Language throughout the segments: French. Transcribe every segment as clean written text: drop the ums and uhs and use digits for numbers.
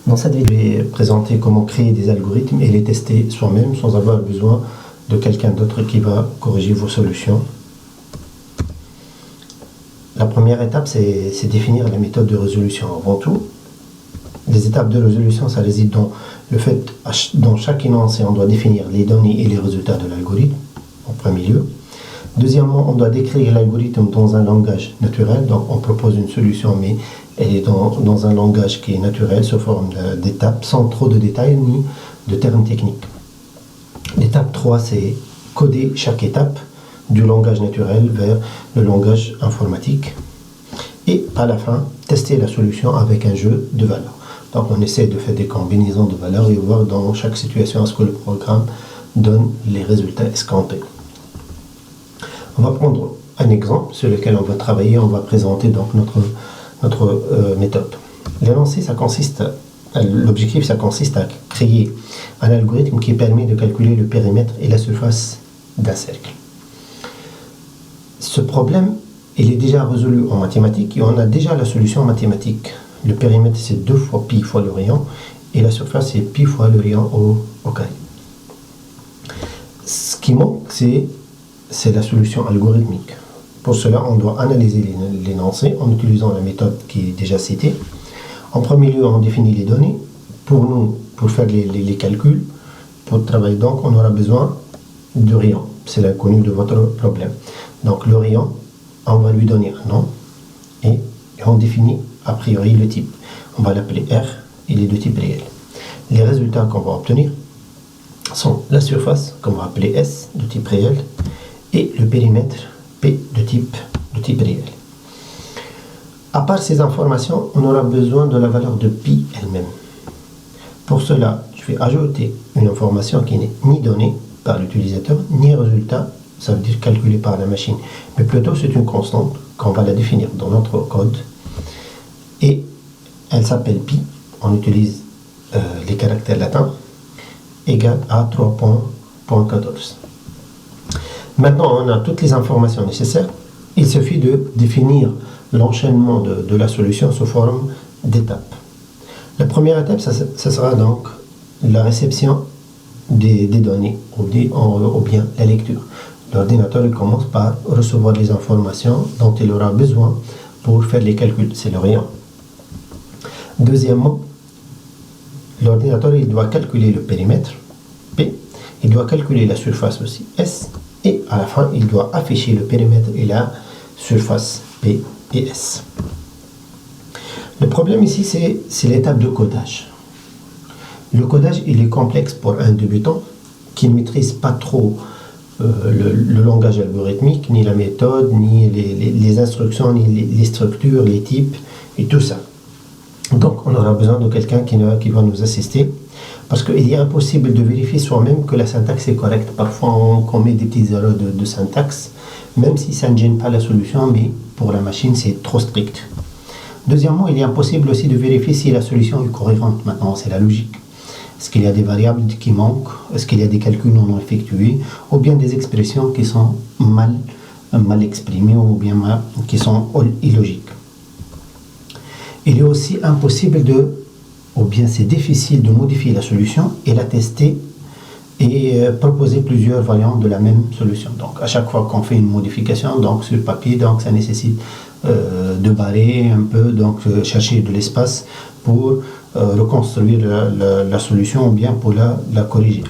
Dans cette vidéo, je vais présenter comment créer des algorithmes et les tester soi-même sans avoir besoin de quelqu'un d'autre qui va corriger vos solutions. La première étape, c'est définir la méthode de résolution. Avant tout, les étapes de résolution, ça réside dans le fait, dans chaque énoncé, on doit définir les données et les résultats de l'algorithme, en premier lieu. Deuxièmement, on doit décrire l'algorithme dans un langage naturel. Donc, on propose une solution, mais elle est dans un langage qui est naturel, sous forme d'étapes, sans trop de détails ni de termes techniques. L'étape 3, c'est coder chaque étape du langage naturel vers le langage informatique. Et à la fin, tester la solution avec un jeu de valeurs. Donc, on essaie de faire des combinaisons de valeurs et voir dans chaque situation est-ce que le programme donne les résultats escomptés. On va prendre un exemple sur lequel on va travailler, on va présenter donc notre méthode. L'énoncé, l'objectif, ça consiste à créer un algorithme qui permet de calculer le périmètre et la surface d'un cercle. Ce problème, il est déjà résolu en mathématiques et on a déjà la solution en mathématiques. Le périmètre, c'est 2 fois pi fois le rayon et la surface, c'est pi fois le rayon au carré. Ce qui manque, c'est la solution algorithmique. Pour cela, on doit analyser l'énoncé en utilisant la méthode qui est déjà citée. En premier lieu, on définit les données. Pour faire les calculs, pour travailler, donc, on aura besoin de rayon. C'est l'inconnu de votre problème. Donc, le rayon, on va lui donner un nom et on définit a priori le type. On va l'appeler R, il est de type réel. Les résultats qu'on va obtenir sont la surface, qu'on va appeler S, de type réel, et le périmètre P de type réel. À part ces informations, on aura besoin de la valeur de pi elle-même. Pour cela, je vais ajouter une information qui n'est ni donnée par l'utilisateur, ni résultat, ça veut dire calculé par la machine, mais plutôt c'est une constante qu'on va la définir dans notre code. Et elle s'appelle pi, on utilise les caractères latins, égale à 3.14. Maintenant, on a toutes les informations nécessaires. Il suffit de définir l'enchaînement de la solution sous forme d'étapes. La première étape, ça sera donc la réception des données ou bien la lecture. L'ordinateur commence par recevoir les informations dont il aura besoin pour faire les calculs. C'est le rayon. Deuxièmement, l'ordinateur il doit calculer le périmètre P, il doit calculer la surface aussi S, et à la fin, il doit afficher le périmètre et la surface P et S. Le problème ici, c'est l'étape de codage. Le codage, il est complexe pour un débutant qui ne maîtrise pas trop le langage algorithmique, ni la méthode, ni les instructions, ni les structures, les types et tout ça. Donc, on aura besoin de quelqu'un qui va nous assister. Parce qu'il est impossible de vérifier soi-même que la syntaxe est correcte. Parfois, on commet des petites erreurs de syntaxe, même si ça ne gêne pas la solution, mais pour la machine, c'est trop strict. Deuxièmement, il est impossible aussi de vérifier si la solution est cohérente. Maintenant, c'est la logique. Est-ce qu'il y a des variables qui manquent? Est-ce qu'il y a des calculs non effectués? Ou bien des expressions qui sont mal exprimées ou bien qui sont illogiques. Il est aussi impossible c'est difficile de modifier la solution et la tester et proposer plusieurs variantes de la même solution. Donc, à chaque fois qu'on fait une modification, donc sur papier, donc ça nécessite de barrer un peu, donc chercher de l'espace pour reconstruire la solution ou bien pour la corriger.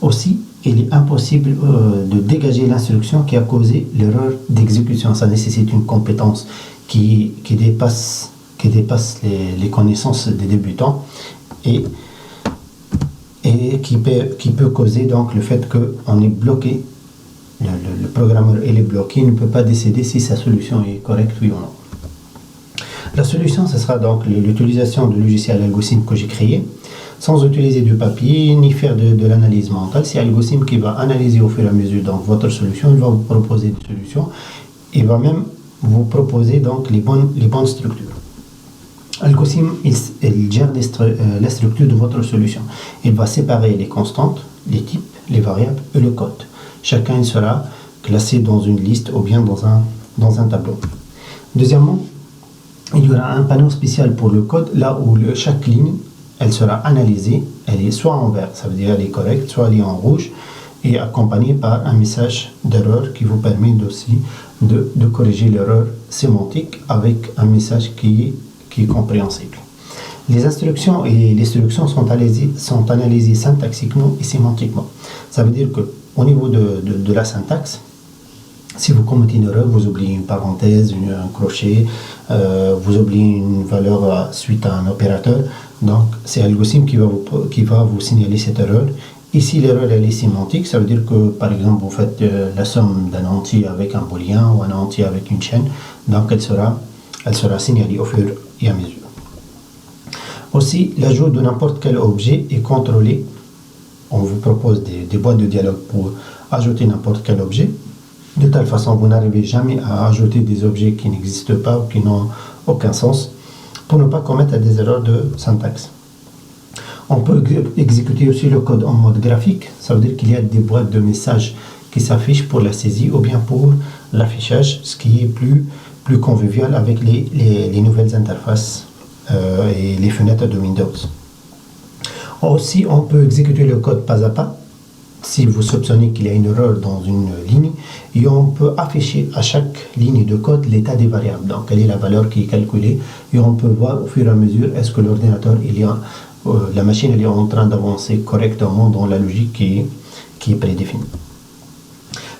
Aussi, il est impossible de dégager l'instruction qui a causé l'erreur d'exécution. Ça nécessite une compétence qui dépasse les connaissances des débutants et qui peut causer donc le fait qu'on est bloqué, le programmeur est bloqué, il ne peut pas décider si sa solution est correcte oui ou non. La solution, ce sera donc l'utilisation du logiciel Algosim que j'ai créé, sans utiliser du papier ni faire de l'analyse mentale. C'est Algosim qui va analyser au fur et à mesure donc votre solution, il va vous proposer des solutions, il va même vous proposer donc les bonnes structures. Algosim, il gère la structure de votre solution. Il va séparer les constantes, les types, les variables et le code. Chacun sera classé dans une liste ou bien dans un tableau. Deuxièmement, il y aura un panneau spécial pour le code, là où chaque ligne, elle sera analysée, elle est soit en vert, ça veut dire elle est correcte, soit elle est en rouge, et accompagnée par un message d'erreur qui vous permet aussi de corriger l'erreur sémantique avec un message qui est compréhensible. Les instructions et les solutions sont analysées syntaxiquement et sémantiquement. Ça veut dire qu'au niveau de la syntaxe, si vous commettez une erreur, vous oubliez une parenthèse, un crochet, vous oubliez une valeur suite à un opérateur, donc c'est Algosim qui va vous signaler cette erreur. Et si l'erreur elle est sémantique, ça veut dire que par exemple vous faites la somme d'un entier avec un booléen ou un entier avec une chaîne, donc elle sera signalée au fur et à mesure. Aussi, l'ajout de n'importe quel objet est contrôlé. On vous propose des boîtes de dialogue pour ajouter n'importe quel objet. De telle façon, vous n'arrivez jamais à ajouter des objets qui n'existent pas ou qui n'ont aucun sens pour ne pas commettre des erreurs de syntaxe. On peut exécuter aussi le code en mode graphique. Ça veut dire qu'il y a des boîtes de messages qui s'affichent pour la saisie ou bien pour l'affichage, ce qui est plus convivial avec les nouvelles interfaces et les fenêtres de Windows. Aussi, on peut exécuter le code pas à pas. Si vous soupçonnez qu'il y a une erreur dans une ligne, et on peut afficher à chaque ligne de code l'état des variables. Donc, quelle est la valeur qui est calculée, et on peut voir au fur et à mesure est-ce que l'ordinateur, la machine elle est en train d'avancer correctement dans la logique qui est prédéfinie.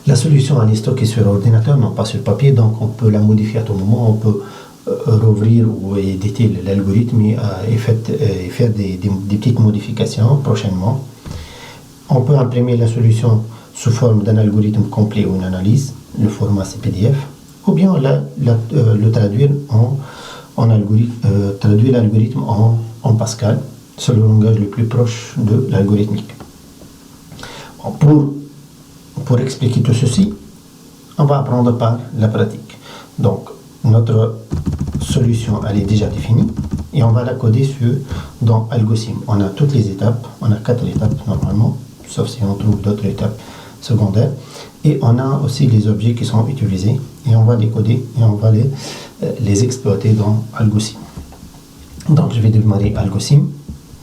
La solution elle est stockée sur l'ordinateur, non pas sur papier, donc on peut la modifier à tout moment, on peut rouvrir ou éditer l'algorithme et faire des petites modifications prochainement. On peut imprimer la solution sous forme d'un algorithme complet ou une analyse, le format CPDF, ou bien le traduire traduire l'algorithme en Pascal, c'est le langage le plus proche de l'algorithmique. Pour expliquer tout ceci, on va apprendre par la pratique. Donc, notre solution, elle est déjà définie et on va la coder dans Algosim. On a toutes les étapes, on a 4 étapes normalement, sauf si on trouve d'autres étapes secondaires. Et on a aussi les objets qui sont utilisés et on va les coder et on va les exploiter dans Algosim. Donc, je vais démarrer Algosim.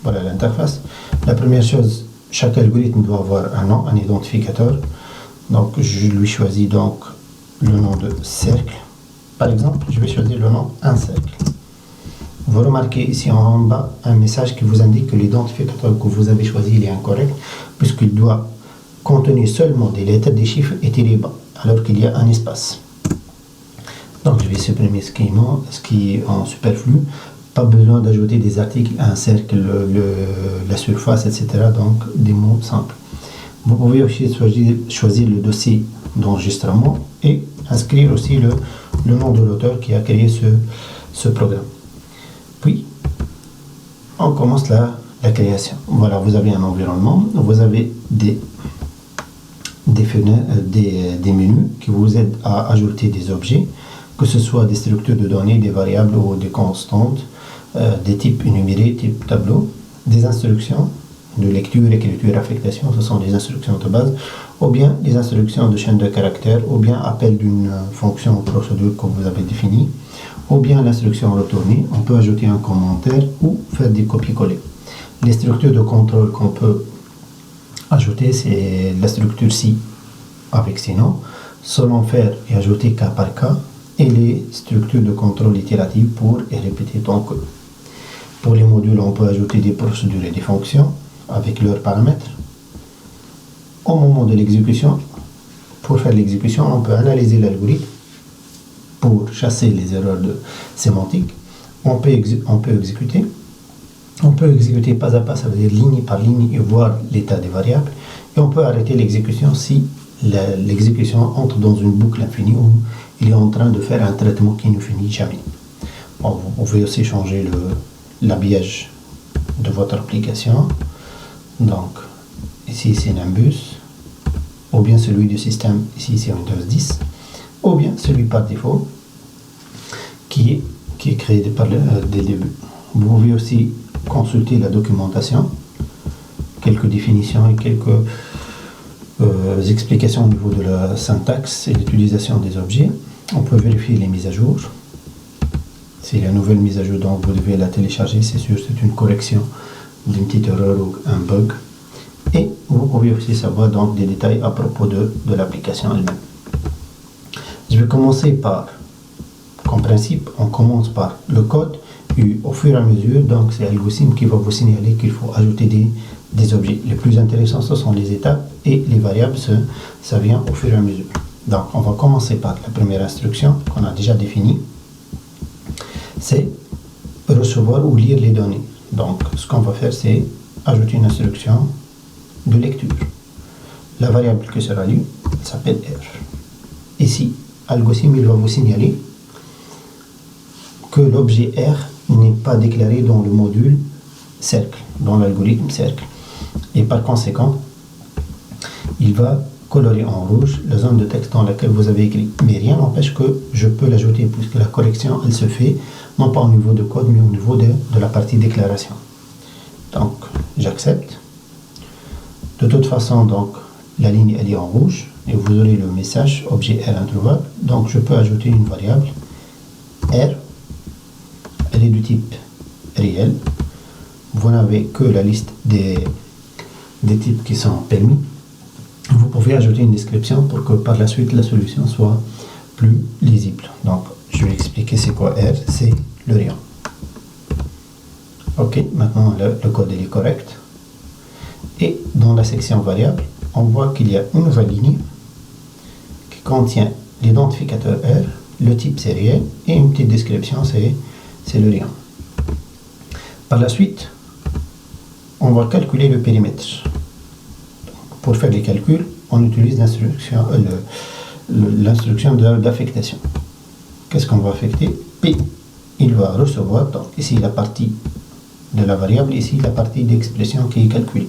Voilà l'interface. La première chose, chaque algorithme doit avoir un nom, un identificateur. Donc, je lui choisis donc le nom de cercle. Par exemple, je vais choisir le nom un cercle. Vous remarquez ici en bas un message qui vous indique que l'identificateur que vous avez choisi il est incorrect, puisqu'il doit contenir seulement des lettres, des chiffres et tirés bas, alors qu'il y a un espace. Donc, je vais supprimer ce qui est en superflu. Pas besoin d'ajouter des articles, un cercle, la surface, etc. Donc, des mots simples. Vous pouvez aussi choisir le dossier d'enregistrement et inscrire aussi le nom de l'auteur qui a créé ce programme. Puis, on commence la création. Voilà, vous avez un environnement, vous avez des fenêtres, des menus qui vous aident à ajouter des objets, que ce soit des structures de données, des variables ou des constantes, des types énumérés, type tableau, des instructions de lecture, écriture, affectation, ce sont des instructions de base, ou bien des instructions de chaîne de caractères, ou bien appel d'une fonction ou procédure que vous avez définie, ou bien l'instruction retournée. On peut ajouter un commentaire ou faire des copier-coller. Les structures de contrôle qu'on peut ajouter, c'est la structure si avec ses noms, selon faire et ajouter cas par cas, et les structures de contrôle itératives pour et répéter ton code. Pour les modules, on peut ajouter des procédures et des fonctions avec leurs paramètres. Au moment de l'exécution, pour faire l'exécution, on peut analyser l'algorithme pour chasser les erreurs de sémantique. On peut exécuter. On peut exécuter pas à pas, ça veut dire ligne par ligne et voir l'état des variables. Et on peut arrêter l'exécution si l'exécution entre dans une boucle infinie où il est en train de faire un traitement qui ne finit jamais. Bon, vous pouvez aussi changer l'habillage de votre application. Donc, ici c'est Nimbus, ou bien celui du système, ici c'est Windows 10, ou bien celui par défaut qui est créé dès le début. Vous pouvez aussi consulter la documentation, quelques définitions et quelques explications au niveau de la syntaxe et l'utilisation des objets. On peut vérifier les mises à jour, C'est la nouvelle mise à jour, donc vous devez la télécharger, c'est sûr, c'est une correction d'une petite erreur ou un bug. Et vous pouvez aussi savoir donc des détails à propos de l'application elle-même. Je vais commencer par, comme principe, on commence par le code et au fur et à mesure, donc c'est Algosim qui va vous signaler qu'il faut ajouter des objets. Les plus intéressants, ce sont les étapes et les variables, ça vient au fur et à mesure. Donc on va commencer par la première instruction qu'on a déjà définie, c'est recevoir ou lire les données. Donc ce qu'on va faire, c'est ajouter une instruction de lecture. La variable qui sera lue s'appelle R. Ici, Algosim il va vous signaler que l'objet R n'est pas déclaré dans le module cercle, dans l'algorithme cercle. Et par conséquent, il va colorer en rouge la zone de texte dans laquelle vous avez écrit. Mais rien n'empêche que je peux l'ajouter puisque la correction, elle se fait non pas au niveau de code, mais au niveau de la partie déclaration. Donc, j'accepte. De toute façon, donc, la ligne elle est en rouge et vous aurez le message objet R introuvable. Donc, je peux ajouter une variable R. Elle est du type réel. Vous n'avez que la liste des types qui sont permis. Vous pouvez ajouter une description pour que par la suite la solution soit plus lisible. Donc, je vais expliquer c'est quoi R, c'est le rayon. Ok, maintenant le code est correct. Et dans la section variable, on voit qu'il y a une nouvelle ligne qui contient l'identificateur R, le type c'est réel et une petite description c'est le rayon. Par la suite, on va calculer le périmètre. Donc, pour faire les calculs, on utilise l'instruction d'affectation. Qu'est-ce qu'on va affecter? P, il va recevoir, donc ici la partie de la variable, ici la partie d'expression qui est calculée.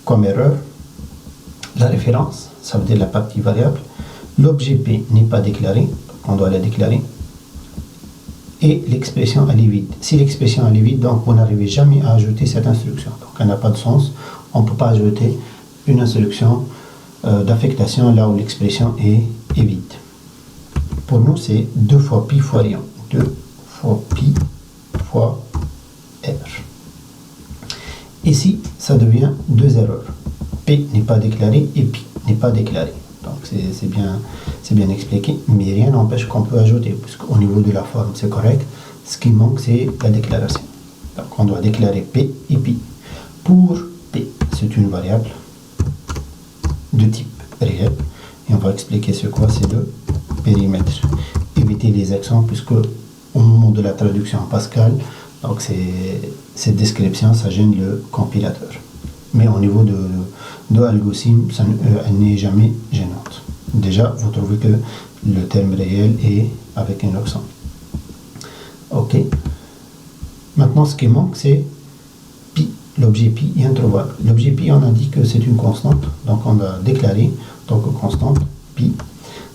Comme erreur, la référence, ça veut dire la partie variable. L'objet P n'est pas déclaré, donc on doit la déclarer. Et l'expression elle est vide. Si l'expression elle est vide, donc vous n'arrivez jamais à ajouter cette instruction. Donc elle n'a pas de sens. On ne peut pas ajouter une instruction d'affectation là où l'expression est vide. Pour nous, c'est 2 fois pi fois rayon. 2 fois pi fois R. Ici, ça devient 2 erreurs. P n'est pas déclaré et pi n'est pas déclaré. Donc c'est bien expliqué, mais rien n'empêche qu'on peut ajouter, puisqu'au niveau de la forme c'est correct. Ce qui manque c'est la déclaration. Donc on doit déclarer P et pi. Pour P, c'est une variable de type réel, et on va expliquer ce quoi c'est le périmètre. Éviter les accents, puisque au moment de la traduction en Pascal, donc cette description ça gêne le compilateur. Mais au niveau de Algosim, elle n'est jamais gênante. Déjà, vous trouvez que le terme réel est avec un accent. Ok. Maintenant, ce qui manque, c'est pi. L'objet pi est introuvable. L'objet pi, on a dit que c'est une constante. Donc, on a déclaré donc constante pi.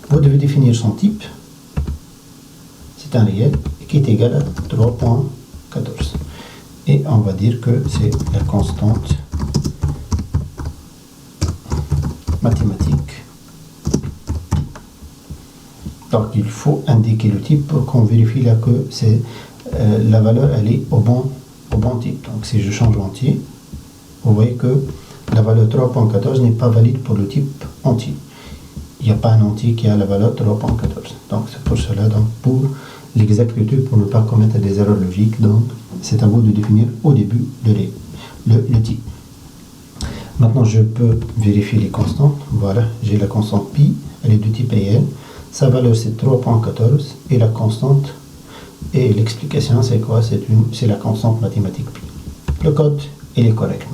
Vous devez définir son type. C'est un réel qui est égal à 3.14. Et on va dire que c'est la constante mathématique. Donc il faut indiquer le type pour qu'on vérifie là que c'est la valeur elle est au bon type. Donc si je change entier, vous voyez que la valeur 3.14 n'est pas valide pour le type entier. Il n'y a pas un entier qui a la valeur 3.14. Donc c'est pour cela, donc pour l'exactitude, pour ne pas commettre des erreurs logiques, donc c'est à vous de définir au début le type. Maintenant, je peux vérifier les constantes. Voilà, j'ai la constante pi, elle est de type réel. Sa valeur, c'est 3.14. Et la constante, et l'explication, c'est quoi? C'est la constante mathématique pi. Le code, il est correct.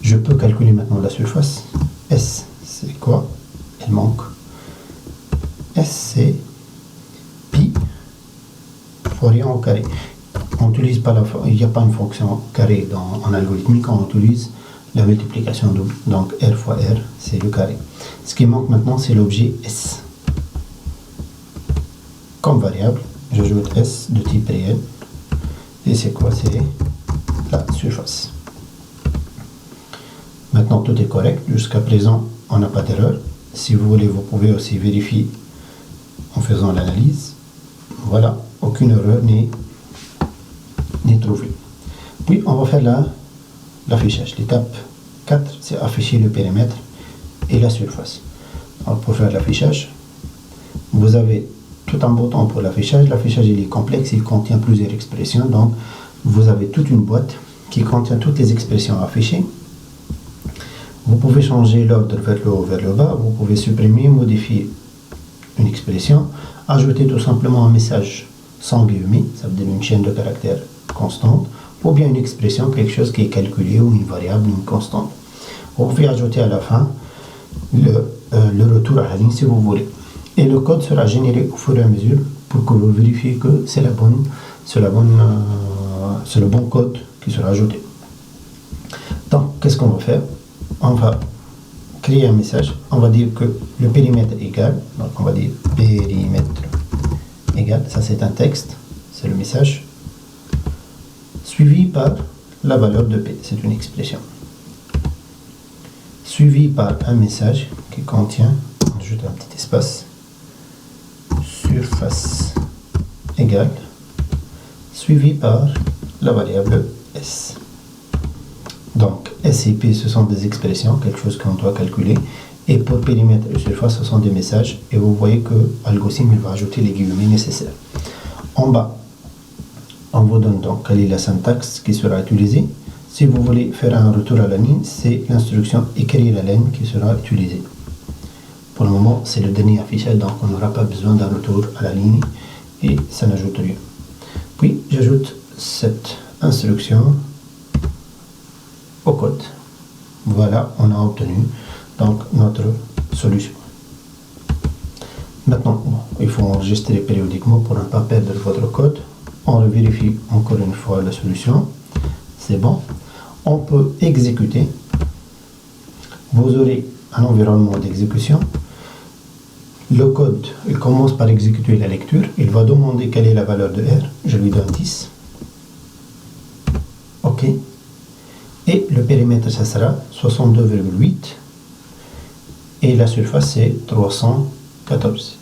Je peux calculer maintenant la surface. S, c'est quoi? Elle manque. S, c'est pi fois rayon au carré. On n'utilise pas il n'y a pas une fonction carré en algorithmique, on utilise la multiplication double. Donc R fois R, c'est le carré. Ce qui manque maintenant, c'est l'objet S. Comme variable, j'ajoute S de type réel. Et c'est quoi? C'est la surface. Maintenant, tout est correct. Jusqu'à présent, on n'a pas d'erreur. Si vous voulez, vous pouvez aussi vérifier en faisant l'analyse. Voilà, aucune erreur n'est trouvée. Puis on va faire l'affichage. L'étape 4, c'est afficher le périmètre et la surface. Alors pour faire l'affichage, vous avez tout un bouton pour l'affichage. L'affichage il est complexe, il contient plusieurs expressions. Donc vous avez toute une boîte qui contient toutes les expressions affichées. Vous pouvez changer l'ordre vers le haut, vers le bas. Vous pouvez supprimer, modifier une expression, ajouter tout simplement un message sans guillemets, ça veut dire une chaîne de caractères constante, ou bien une expression, quelque chose qui est calculé, ou une variable, une constante. Vous pouvez ajouter à la fin le retour à la ligne si vous voulez. Et le code sera généré au fur et à mesure pour que vous vérifiez que c'est le bon code qui sera ajouté. Donc, qu'est-ce qu'on va faire? On va créer un message. On va dire que le périmètre est égal. Donc, on va dire périmètre égal. Ça, c'est un texte. C'est le message. Suivi par la valeur de P. C'est une expression. Suivi par un message qui contient, on ajoute un petit espace, surface égale, suivi par la variable S. Donc, S et P, ce sont des expressions, quelque chose qu'on doit calculer. Et pour périmètre et surface, ce sont des messages. Et vous voyez que Algosim, il va ajouter les guillemets nécessaires. En bas, on vous donne donc quelle est la syntaxe qui sera utilisée. Si vous voulez faire un retour à la ligne, c'est l'instruction écrire la ligne qui sera utilisée. Pour le moment, c'est le dernier affichage, donc on n'aura pas besoin d'un retour à la ligne et ça n'ajoute rien. Puis, j'ajoute cette instruction au code. Voilà, on a obtenu donc notre solution. Maintenant, il faut enregistrer périodiquement pour ne pas perdre votre code. On vérifie encore une fois la solution. C'est bon. On peut exécuter. Vous aurez un environnement d'exécution. Le code, il commence par exécuter la lecture. Il va demander quelle est la valeur de R. Je lui donne 10. OK. Et le périmètre, ça sera 62,8. Et la surface, c'est 314.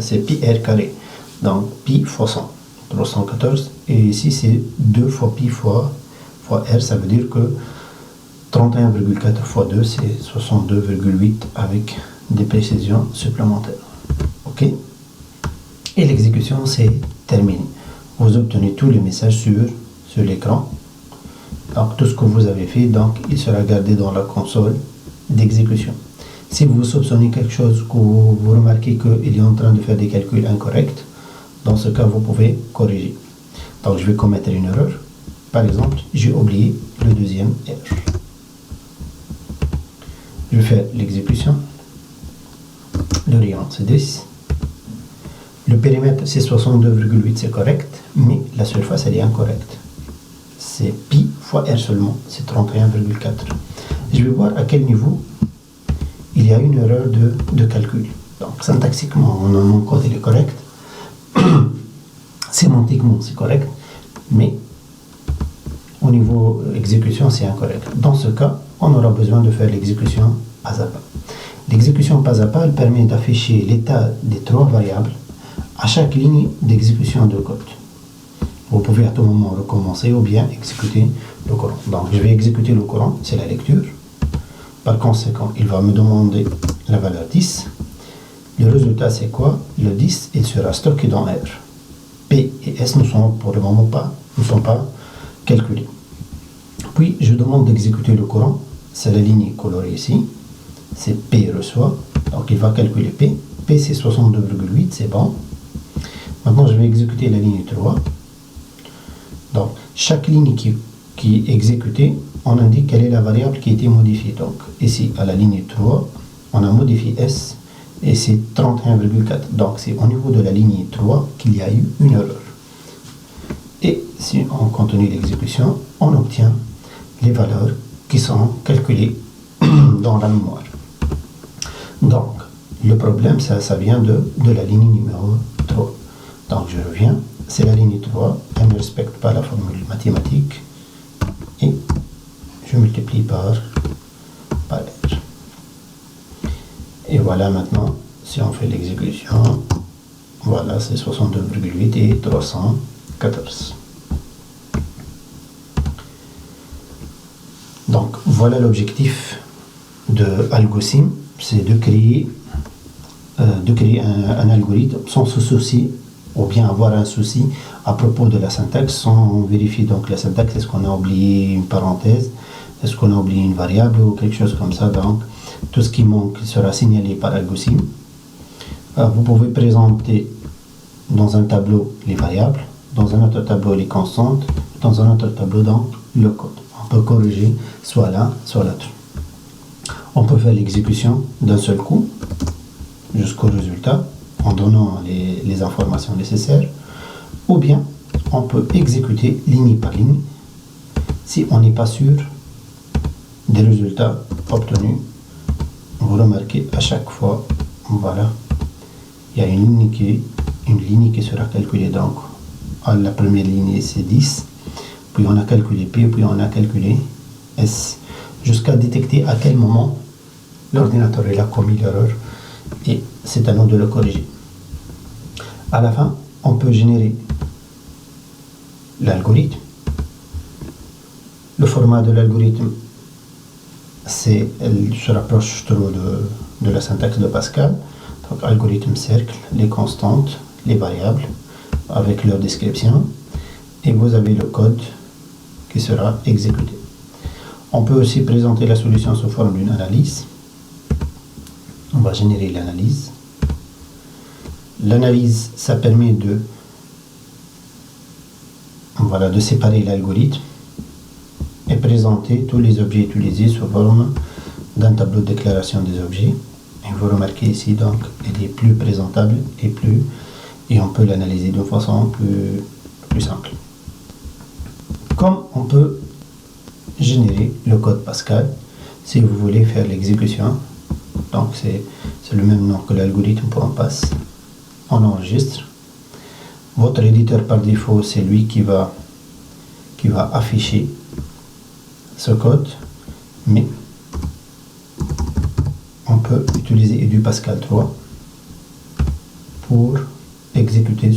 C'est pi r carré. Donc, pi fois 100. 314. Et ici, c'est 2 fois pi fois r. Ça veut dire que 31,4 fois 2, c'est 62,8 avec des précisions supplémentaires. OK. Et l'exécution, c'est terminé. Vous obtenez tous les messages sur l'écran. Donc, tout ce que vous avez fait, donc, il sera gardé dans la console d'exécution. Si vous soupçonnez quelque chose, que vous remarquez qu'il est en train de faire des calculs incorrects, dans ce cas, vous pouvez corriger. Donc, je vais commettre une erreur. Par exemple, j'ai oublié le deuxième R. Je vais faire l'exécution. Le rayon, c'est 10. Le périmètre, c'est 62,8, c'est correct, mais la surface, elle est incorrecte. C'est pi fois R seulement, c'est 31,4. Je vais voir à quel niveau il y a une erreur de calcul. Donc, syntaxiquement, mon code il est correct. Sémantiquement, c'est correct. Mais au niveau exécution, c'est incorrect. Dans ce cas, on aura besoin de faire l'exécution pas à pas. L'exécution pas à pas, elle permet d'afficher l'état des 3 variables à chaque ligne d'exécution de code. Vous pouvez à tout moment recommencer ou bien exécuter le courant. Donc, je vais exécuter le courant, c'est la lecture. Par conséquent, il va me demander la valeur 10. Le résultat, c'est quoi? Le 10, il sera stocké dans R. P et S ne sont pour le moment pas calculés. Puis, je demande d'exécuter le courant. C'est la ligne colorée ici. C'est P reçoit. Donc, il va calculer P. P, c'est 62,8, c'est bon. Maintenant, je vais exécuter la ligne 3. Donc, chaque ligne qui est exécutée, on indique quelle est la variable qui a été modifiée. Donc, ici, à la ligne 3, on a modifié S et c'est 31,4. Donc, c'est au niveau de la ligne 3 qu'il y a eu une erreur. Et si on continue l'exécution, on obtient les valeurs qui sont calculées dans la mémoire. Donc, le problème, ça vient de la ligne numéro 3. Donc, je reviens. C'est la ligne 3. Elle ne respecte pas la formule mathématique. Et je multiplie par R. Et voilà maintenant, si on fait l'exécution, Voilà, c'est 62,8 et 314. Donc, voilà l'objectif de AlgoSim, c'est de créer un algorithme sans se soucier, ou bien avoir un souci à propos de la syntaxe, sans vérifier donc la syntaxe, est-ce qu'on a oublié une parenthèse, est-ce qu'on a oublié une variable ou quelque chose comme ça. Donc, tout ce qui manque sera signalé par AlgoSim. Vous pouvez présenter dans un tableau les variables, dans un autre tableau les constantes, dans un autre tableau donc le code. On peut corriger soit l'un, soit l'autre. On peut faire l'exécution d'un seul coup jusqu'au résultat en donnant les informations nécessaires, ou bien on peut exécuter ligne par ligne si on n'est pas sûr des résultats obtenus. Vous remarquez à chaque fois, voilà, il y a une ligne qui sera calculée. Donc à la première ligne c'est 10, puis on a calculé P, puis on a calculé S, jusqu'à détecter à quel moment l'ordinateur a commis l'erreur, et c'est à nous de le corriger. À la fin, on peut générer l'algorithme. Le format de l'algorithme, elle se rapproche trop de la syntaxe de Pascal. Donc algorithme cercle, les constantes, les variables avec leur description, et vous avez le code qui sera exécuté. On peut aussi présenter la solution sous forme d'une analyse. On va générer l'analyse. L'analyse, ça permet de séparer l'algorithme et présenter tous les objets utilisés sous forme d'un tableau de déclaration des objets. Et vous remarquez ici, donc, elle est plus présentable et on peut l'analyser de façon plus simple. Comme on peut générer le code Pascal, si vous voulez faire l'exécution, donc c'est le même nom que l'algorithme pour en passe. On enregistre. Votre éditeur par défaut, c'est lui qui va afficher ce code, mais on peut utiliser EduPascal 3 pour exécuter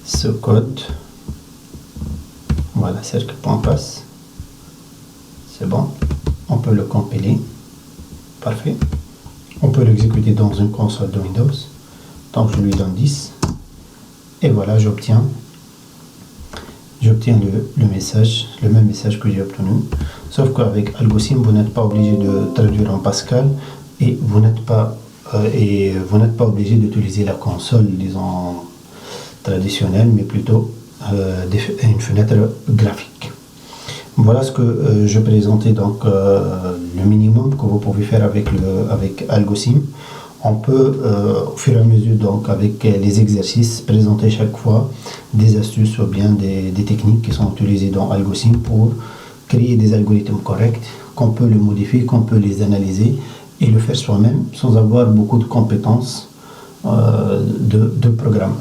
ce code. Voilà, cercle.passe. C'est bon. On peut le compiler. Parfait. On peut l'exécuter dans une console de Windows. Donc je lui donne 10. Et voilà, j'obtiens le message, le même message que j'ai obtenu. Sauf qu'avec AlgoSim, vous n'êtes pas obligé de traduire en Pascal et vous n'êtes pas obligé d'utiliser la console, disons, traditionnelle, mais plutôt une fenêtre graphique. Voilà ce que je présentais, donc le minimum que vous pouvez faire avec AlgoSim. On peut au fur et à mesure, donc avec les exercices, présenter chaque fois des astuces ou bien des techniques qui sont utilisées dans AlgoSim pour créer des algorithmes corrects, qu'on peut les modifier, qu'on peut les analyser et le faire soi-même sans avoir beaucoup de compétences de programmeur.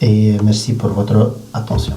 Et merci pour votre attention.